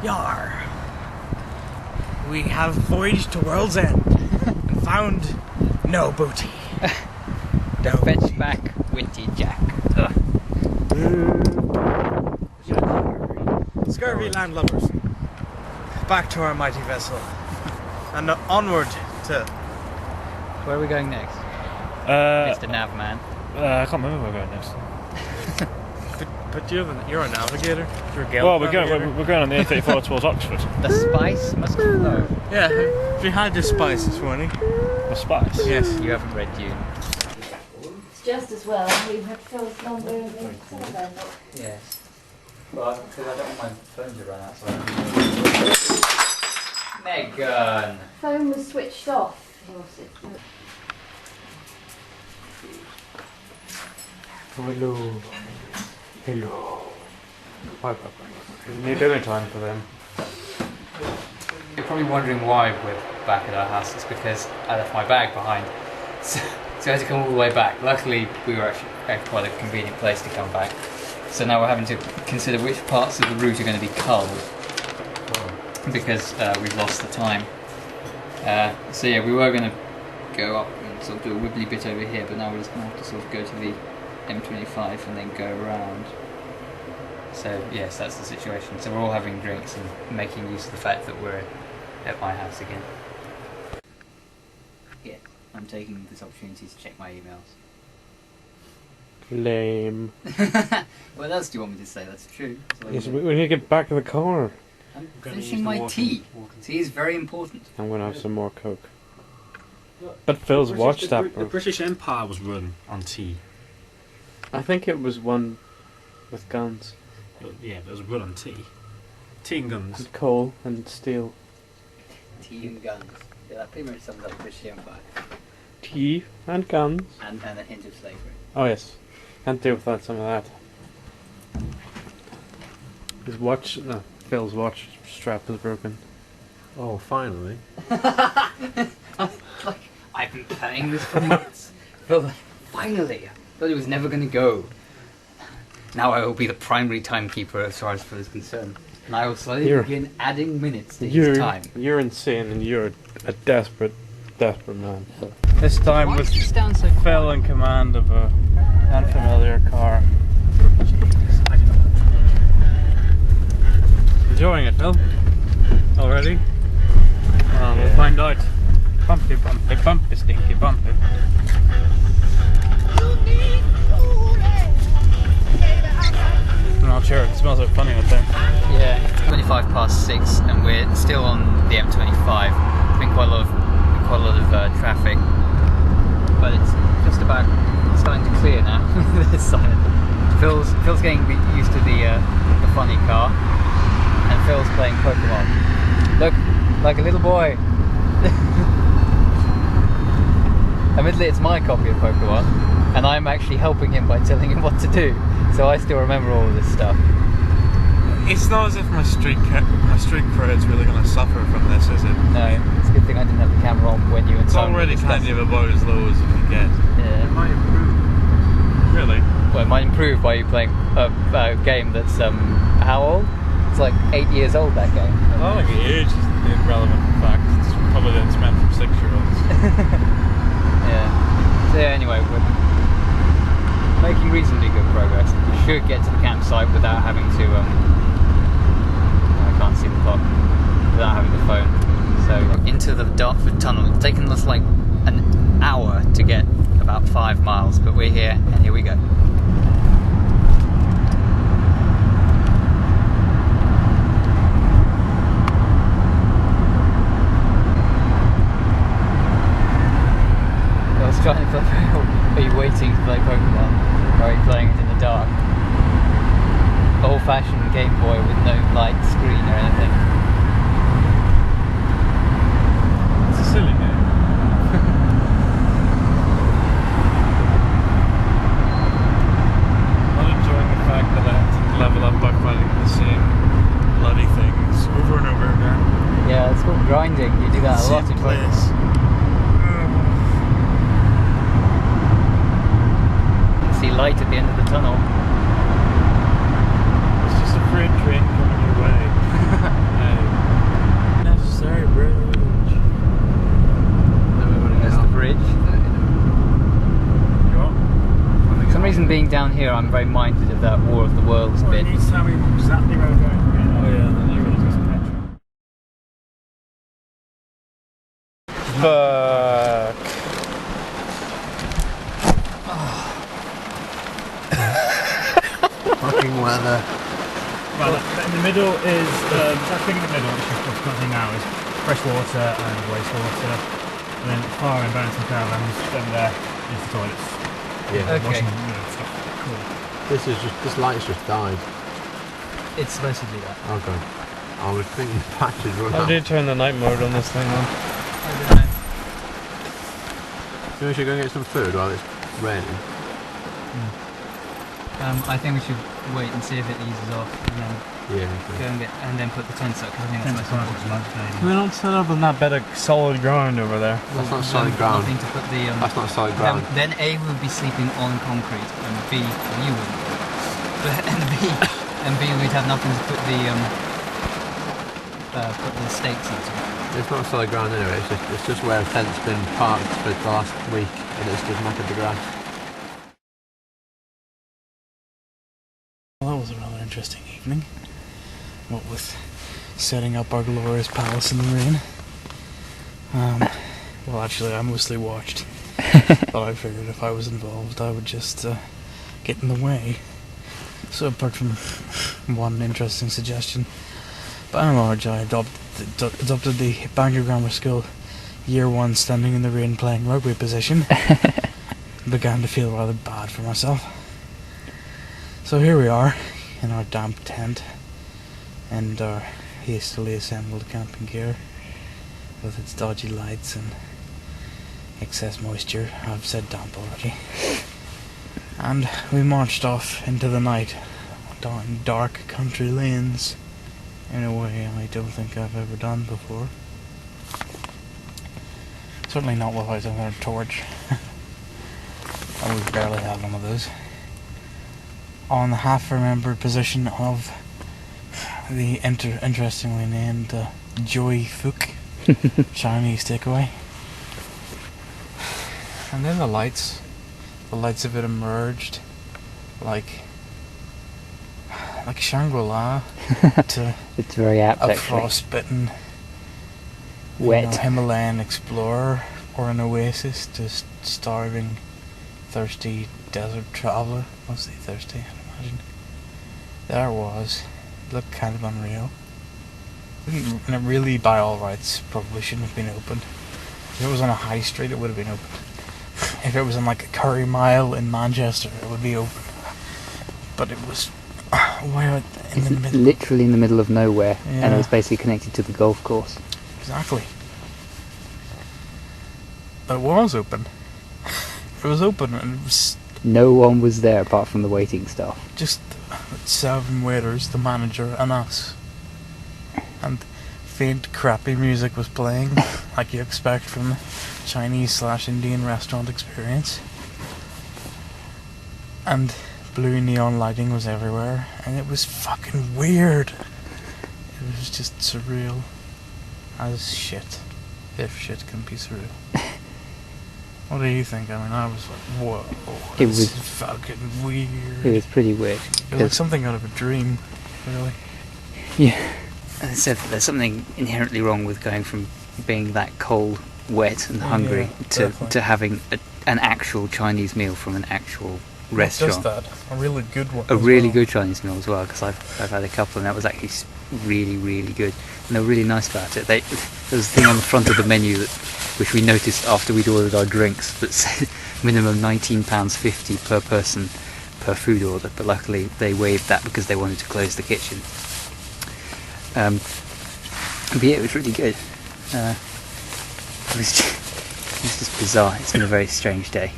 Yar. We have voyaged to World's End and found no booty. The fetch back Witty Jack. Scurvy landlubbers. Back to our mighty vessel. And onward to... Where are we going next? Mr. Navman. I can't remember where we're going next. But you're a navigator. You're a Gaelic Well, navigator. we're going on the A34 towards Oxford. The spice must flow. Yeah, we had this spice this morning. The spice. Yes. You haven't read Dune. It's just as well we had Phil's number in the telephone book. Yes. Well, because I don't want my phone to run out, so Megan! Phone was switched off. Hello. Hello. Need dinner time for them. You're probably wondering why we're back at our house. It's because I left my bag behind. So I had to come all the way back. Luckily, we were actually at quite a convenient place to come back. So now we're having to consider which parts of the route are going to be culled. Because we've lost the time. So yeah, we were going to go up and sort of do a wibbly bit over here, but now we're just going to have to sort of go to the M25 and then go around. So yes, that's the situation. So we're all having drinks and making use of the fact that we're at my house again. Yeah, I'm taking this opportunity to check my emails. Lame. What else do you want me to say? That's true. Yes, we need to get back to the car. I'm finishing my tea. Tea is very important. I'm going to have some more Coke. But Phil's watch that. The British Empire was run on tea. I think it was one with guns. Yeah, but it was run on tea. Tea and guns. And coal and steel. Tea and guns. Yeah, that pretty much sums up the British Empire. Tea and guns. And a hint of slavery. Oh yes. Can't do without some of that. His watch, no, Phil's watch strap is broken. Oh, finally. Like, I've been planning this for months. But finally, I thought it was never going to go. Now I will be the primary timekeeper as far as Phil is concerned. And I will slowly begin adding minutes to his time. You're insane and you're a desperate man. So. This time Why with does it sound so Phil quiet? in command of a unfamiliar car. Enjoying it, Phil? Already? We'll find out. Bumpy, bumpy, bumpy, stinky, bumpy. I'm not sure, it smells like funny out there. Yeah, it's 25 past 6 and we're still on the M25. There's been quite a lot of traffic, but it's just about starting to clear now. It's silent. Phil's getting used to the funny car, and Phil's playing Pokemon. Look, like a little boy. Admittedly, it's my copy of Pokemon, and I'm actually helping him by telling him what to do. So I still remember all of this stuff. It's not as if my street credit's really going to suffer from this, is it? No, it's a good thing I didn't have the camera on when you and It's Simon already were kind discussing. of about as low as you can get. Yeah. It might improve. Really? Well, it might improve by you playing a game that's how old? It's like 8 years old, that game. I don't think the age is the irrelevant fact. It's probably that it's meant for 6-year-olds. Yeah. So anyway, we're making reasonably good progress. We should get to the campsite without having to I can't see the clock. Without having the phone. So into the Dartford Tunnel. It's taken us like an hour to get about 5 miles, but we're here and here we go. I was trying to play. Are you waiting to play Pokemon? Or are you playing it in the dark? Old-fashioned Game Boy with no light screen or anything. It's a silly game. Not enjoying the fact that I have to level up by fighting the same bloody things over and over again. Yeah, it's called grinding. You do that a lot in Pokemon. See light at the end of the tunnel. It's just a freight train coming your way. here, I'm very minded of that War of the Worlds bit. You need to tell me exactly where we're going. Oh yeah, then I realise there's petrol. Fuck. Fucking weather. Well, in the middle is that thing in the middle, which is what's currently now is fresh water and wastewater. And then far in Bennington Fairlands, over there is the toilets. Yeah. Okay. Washing, stuff. Cool. This light's just died. It's supposed to be that. Okay. I was thinking the patches run How out. do you turn the night mode on this thing on? I don't know. So we should go and get some food while it's raining. I think we should wait and see if it eases off, and then Yeah. go and then put the tents up, because I think that's most important. We don't set up on that bed of solid ground over there. That's not solid ground. Nothing to put the That's not solid ground. then A would be sleeping on concrete, and B you wouldn't. But and B we'd have nothing to put the stakes into. It's not solid ground anyway. It's just where a tent's been parked for the last week, and it's just knackered the grass. Well, that was a rather interesting evening. What with setting up our glorious palace in the rain. Well, actually, I mostly watched. But I figured if I was involved, I would just get in the way. So apart from one interesting suggestion, by and large, I adopted the Bangor Grammar School Year 1 standing in the rain playing rugby position. Began to feel rather bad for myself. So here we are, in our damp tent, and our hastily assembled camping gear, with its dodgy lights and excess moisture. I've said damp already. And we marched off into the night, down dark country lanes, in a way I don't think I've ever done before. Certainly not without another torch. And we barely have one of those. On the half-remembered position of the interestingly named Joy Fook Chinese takeaway. And then the lights of it emerged like Shangri-La to It's very apt, a actually. frostbitten Wet. Himalayan explorer, or an oasis to starving, thirsty desert traveller. Mostly thirsty, I'd imagine. There it was. It looked kind of unreal. And it really, by all rights, probably shouldn't have been opened. If it was on a high street, it would have been opened. If it was in like a Curry Mile in Manchester, it would be open. But it was where in the middle. Literally in the middle of nowhere, and Yeah. it was basically connected to the golf course. Exactly. But it was open. It was open, and it was No one was there apart from the waiting staff. just 7 waiters, the manager, and us. And faint, crappy music was playing, like you expect from a Chinese/Indian restaurant experience. And blue neon lighting was everywhere, and it was fucking weird. It was just surreal as shit, if shit can be surreal. What do you think? I mean, I was like, whoa, It this was- is fucking weird. It was pretty weird. It was like something out of a dream, really. Yeah. As I said, there's something inherently wrong with going from being that cold, wet and hungry definitely. to having an actual Chinese meal from an actual Not restaurant. just that, a really good one. A as really well. good Chinese meal as well, because I've had a couple and that was actually really, really good. And they were really nice about it. There was a thing on the front of the menu which we noticed after we'd ordered our drinks that said minimum £19.50 per person per food order, but luckily they waived that because they wanted to close the kitchen. But yeah, it was really good. It was just bizarre. It's been a very strange day.